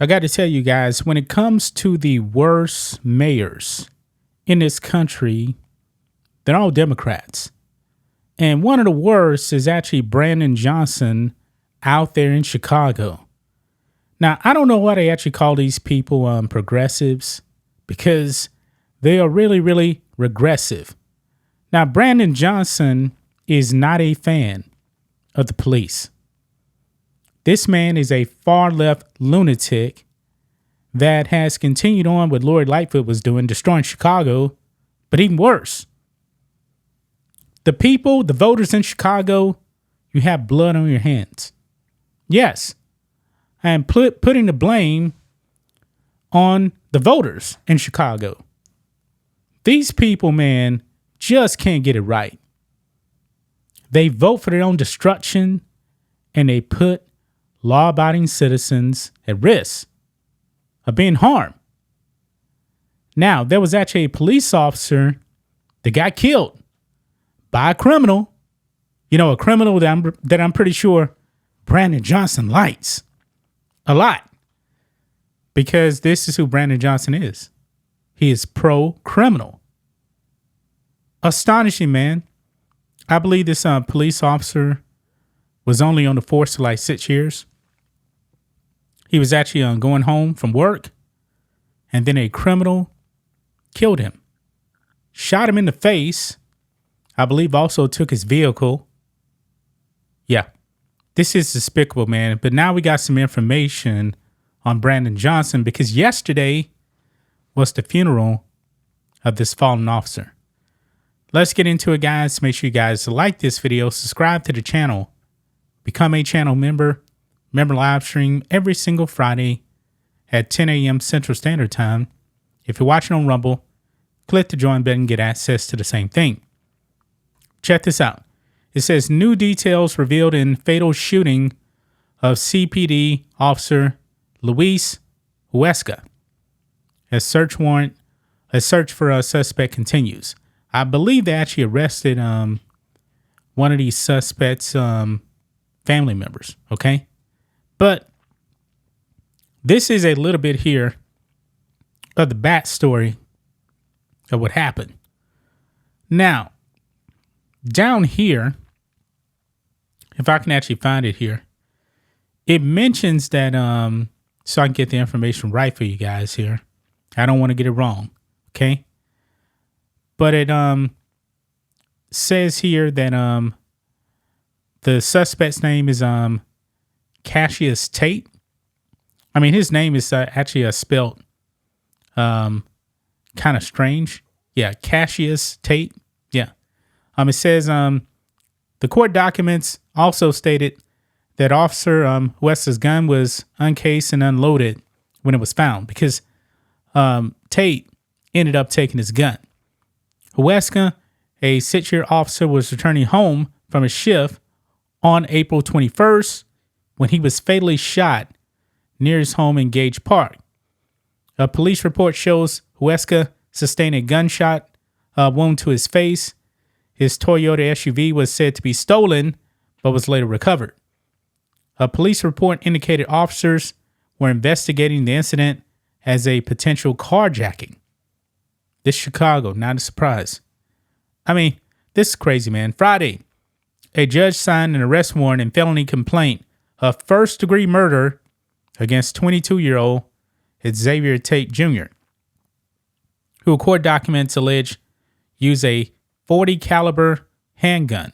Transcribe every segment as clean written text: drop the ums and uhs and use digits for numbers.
I got to tell you guys, when it comes to the worst mayors in this country, they're all Democrats. And one of the worst is actually Brandon Johnson out there in Chicago. Now, I don't know why they actually call these people progressives, because they are really, really regressive. Now, Brandon Johnson is not a fan of the police. This man is a far left lunatic that has continued on what Lori Lightfoot was doing, destroying Chicago, but even worse. The people, the voters in Chicago, you have blood on your hands. Yes, I am putting the blame on the voters in Chicago. These people, man, just can't get it right. They vote for their own destruction, and they put law-abiding citizens at risk of being harmed. Now, there was actually a police officer that got killed by a criminal. You know, a criminal that I'm pretty sure Brandon Johnson likes a lot, because this is who Brandon Johnson is. He is pro-criminal. Astonishing, man. I believe this police officer was only on the force for like 6 years. He was actually going home from work, and then a criminal killed him, shot him in the face. I believe also took his vehicle. Yeah, this is despicable, man. But now we got some information on Brandon Johnson, because yesterday was the funeral of this fallen officer. Let's get into it, guys. Make sure you guys like this video, subscribe to the channel, become a channel member. Remember, live stream every single Friday at 10 a.m. Central Standard Time. If you're watching on Rumble, click the join button and get access to the same thing. Check this out. It says new details revealed in fatal shooting of CPD officer Luis Huesca. A search for a suspect continues. I believe they actually arrested one of these suspects' family members. Okay. But this is a little bit here of the backstory of what happened. Now, down here, if I can actually find it here, it mentions that, so I can get the information right for you guys here. I don't want to get it wrong. Okay. But it says here that the suspect's name is Cassius Tate. I mean, his name is actually spelled kind of strange. Yeah, Cassius Tate. Yeah. It says the court documents also stated that Officer Huesca's gun was uncased and unloaded when it was found, because Tate ended up taking his gun. Huesca, a 6-year officer, was returning home from his shift on April 21st when he was fatally shot near his home in Gage Park. A police report shows Huesca sustained a gunshot wound to his face. His Toyota SUV was said to be stolen, but was later recovered. A police report indicated officers were investigating the incident as a potential carjacking. This Chicago, not a surprise. I mean, this is crazy, man. Friday, a judge signed an arrest warrant and felony complaint of first-degree murder against 22-year-old Xavier Tate Jr., who court documents allege used a .40 caliber handgun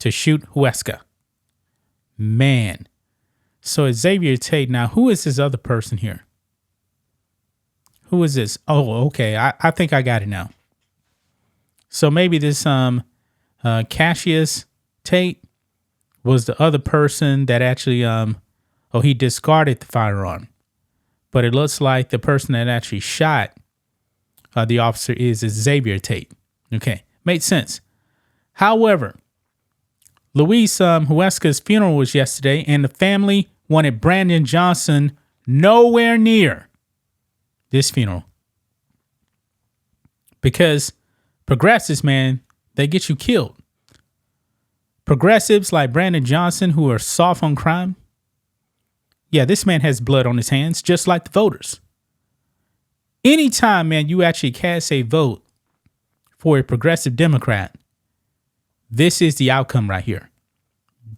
to shoot Huesca. Man. So Xavier Tate, now who is this other person here? Who is this? Oh, okay. I think I got it now. So maybe this Cassius Tate was the other person that actually he discarded the firearm. But it looks like the person that actually shot the officer is Xavier Tate. Okay, makes sense. However, Luis Huesca's funeral was yesterday, and the family wanted Brandon Johnson nowhere near this funeral, because progressives, man, they get you killed. Progressives like Brandon Johnson, who are soft on crime, Yeah, this man has blood on his hands, just like the voters. Anytime, man, you actually cast a vote for a progressive Democrat, this is the outcome right here.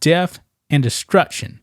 Death and destruction.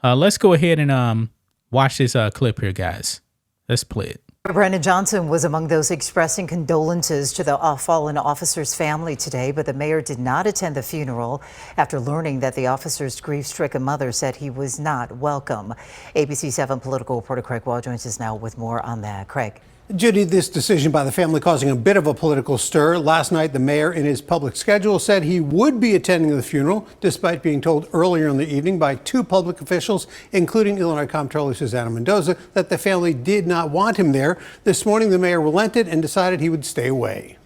Let's go ahead and watch this clip here, guys. Let's play it. Brandon Johnson was among those expressing condolences to the fallen officer's family today, but the mayor did not attend the funeral after learning that the officer's grief-stricken mother said he was not welcome. ABC 7 political reporter Craig Wall joins us now with more on that. Craig. Judy, this decision by the family causing a bit of a political stir. Last night, the mayor in his public schedule said he would be attending the funeral, despite being told earlier in the evening by two public officials, including Illinois Comptroller Susana Mendoza, that the family did not want him there. This morning, the mayor relented and decided he would stay away.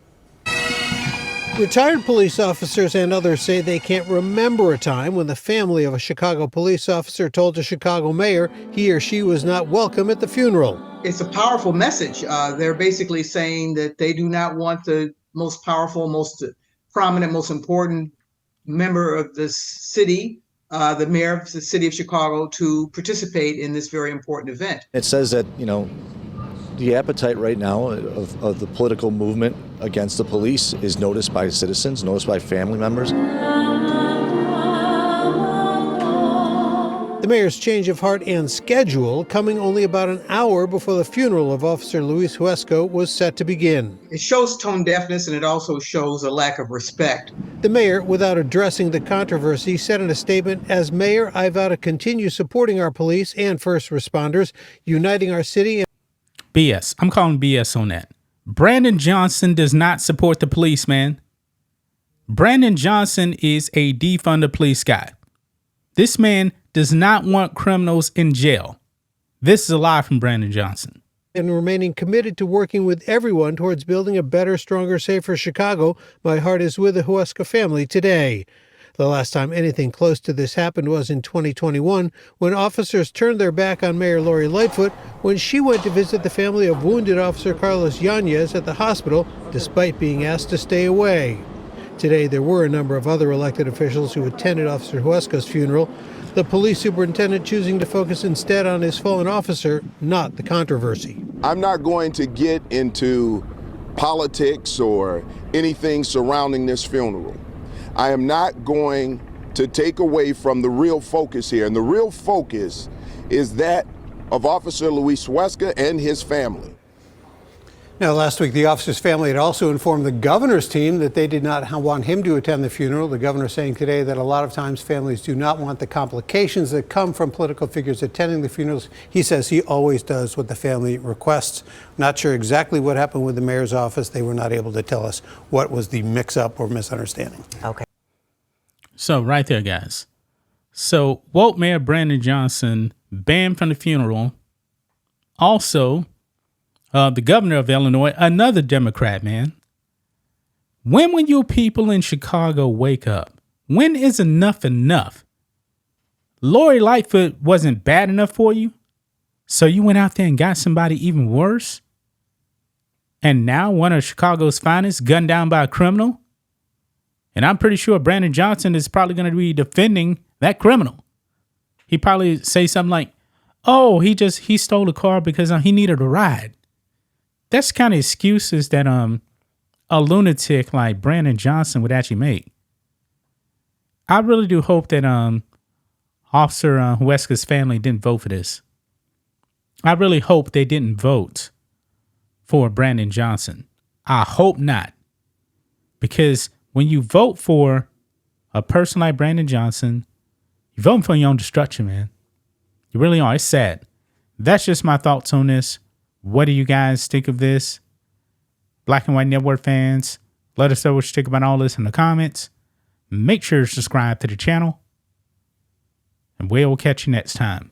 Retired police officers and others say they can't remember a time when the family of a Chicago police officer told a Chicago mayor he or she was not welcome at the funeral. It's a powerful message. They're basically saying that they do not want the most powerful, most prominent, most important member of the city, the mayor of the city of Chicago, to participate in this very important event. It says that, the appetite right now of the political movement against the police is noticed by citizens, noticed by family members. The mayor's change of heart and schedule coming only about an hour before the funeral of Officer Luis Huesco was set to begin. It shows tone deafness, and it also shows a lack of respect. The mayor, without addressing the controversy, said in a statement, "As mayor, I vow to continue supporting our police and first responders, uniting our city." BS. I'm calling BS on that. Brandon Johnson does not support the police, man. Brandon Johnson is a defund the police guy. This man does not want criminals in jail. This is a lie from Brandon Johnson. And remaining committed to working with everyone towards building a better, stronger, safer Chicago, my heart is with the Huesca family today. The last time anything close to this happened was in 2021, when officers turned their back on Mayor Lori Lightfoot when she went to visit the family of wounded Officer Carlos Yanez at the hospital, despite being asked to stay away. Today, there were a number of other elected officials who attended Officer Huesca's funeral, the police superintendent choosing to focus instead on his fallen officer, not the controversy. I'm not going to get into politics or anything surrounding this funeral. I am not going to take away from the real focus here. And the real focus is that of Officer Luis Huesca and his family. Now, last week, the officer's family had also informed the governor's team that they did not want him to attend the funeral. The governor saying today that a lot of times families do not want the complications that come from political figures attending the funerals. He says he always does what the family requests. Not sure exactly what happened with the mayor's office. They were not able to tell us what was the mix-up or misunderstanding. Okay. So right there, guys. So woke Mayor Brandon Johnson banned from the funeral. Also, the governor of Illinois, another Democrat, man. When will you people in Chicago wake up? When is enough enough? Lori Lightfoot wasn't bad enough for you, so you went out there and got somebody even worse? And now one of Chicago's finest gunned down by a criminal? And I'm pretty sure Brandon Johnson is probably going to be defending that criminal. He probably say something like, oh, he stole a car because he needed a ride. That's the kind of excuses that a lunatic like Brandon Johnson would actually make. I really do hope that Officer Huesca's family didn't vote for this. I really hope they didn't vote for Brandon Johnson. I hope not. Because when you vote for a person like Brandon Johnson, you're voting for your own destruction, man. You really are. It's sad. That's just my thoughts on this. What do you guys think of this? Black and White Network fans, let us know what you think about all this in the comments. Make sure to subscribe to the channel. And we'll catch you next time.